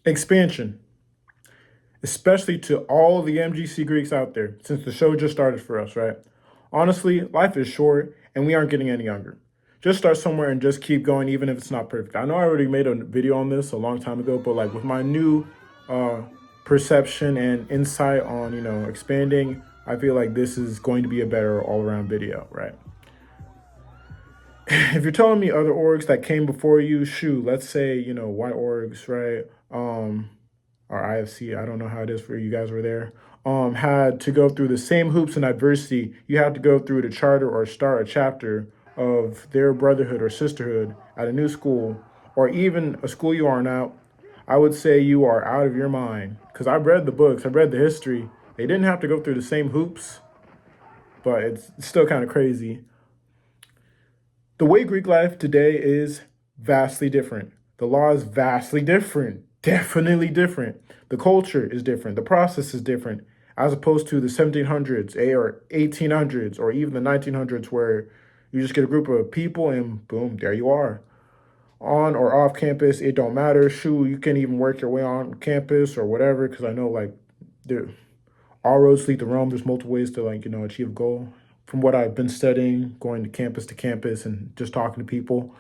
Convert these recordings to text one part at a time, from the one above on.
Expansion, especially to all the MGC Greeks out there, since the show just started for us, right? Honestly, life is short and we aren't getting any younger. Just start somewhere and just keep going, even if it's not perfect. I know I already made a video on this a long time ago, but like with my new uh, perception and insight on, expanding, I feel like this is going to be a better all around video, right? If you're telling me other orgs that came before you, shoot, let's say, white orgs, right? Or IFC, I don't know how it is for you guys were there, had to go through the same hoops and adversity you had to go through to charter or start a chapter of their brotherhood or sisterhood at a new school, or even a school you are now, I would say you are out of your mind. Because I've read the books, I've read the history. They didn't have to go through the same hoops, but it's still kind of crazy. The way Greek life today is vastly different. The law is vastly different, definitely different. The culture is different. The process is different, as opposed to the 1700s or 1800s or even the 1900s, where you just get a group of people and boom, there you are. On or off campus, it don't matter. Shoot, you can even work your way on campus or whatever, because I know like all roads lead to Rome. There's multiple ways to achieve a goal. From what I've been studying, going to campus and just talking to people.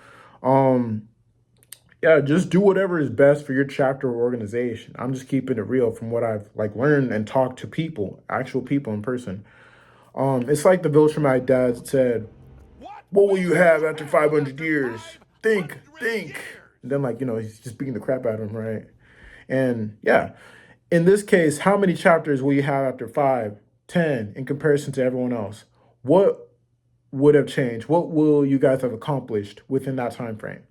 Yeah, just do whatever is best for your chapter or organization. I'm just keeping it real from what I've learned and talked to people, actual people in person. It's like the village from my dad said, what will you have after 500 years? Think. And then he's just beating the crap out of him, right? And yeah, in this case, how many chapters will you have after 5, 10 in comparison to everyone else? What would have changed? What will you guys have accomplished within that time frame?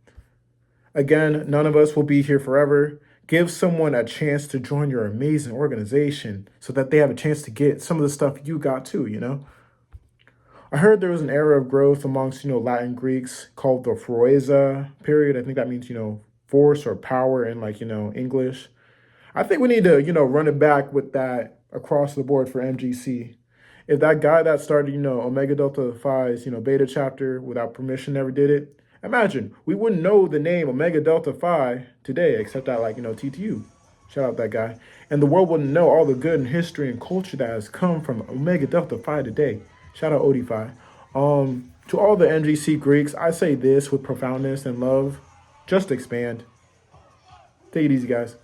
Again, none of us will be here forever. Give someone a chance to join your amazing organization so that they have a chance to get some of the stuff you got too. I heard there was an era of growth amongst, Latin Greeks called the Froeza period. I think that means, force or power in English. I think we need to, run it back with that across the board for MGC. If that guy that started, Omega Delta Phi's, beta chapter without permission never did it, imagine we wouldn't know the name Omega Delta Phi today, except that TTU. Shout out that guy. And the world wouldn't know all the good in history and culture that has come from Omega Delta Phi today. Shout out Odie Phi. To all the MGC Greeks, I say this with profoundness and love: just expand. Take it easy, guys.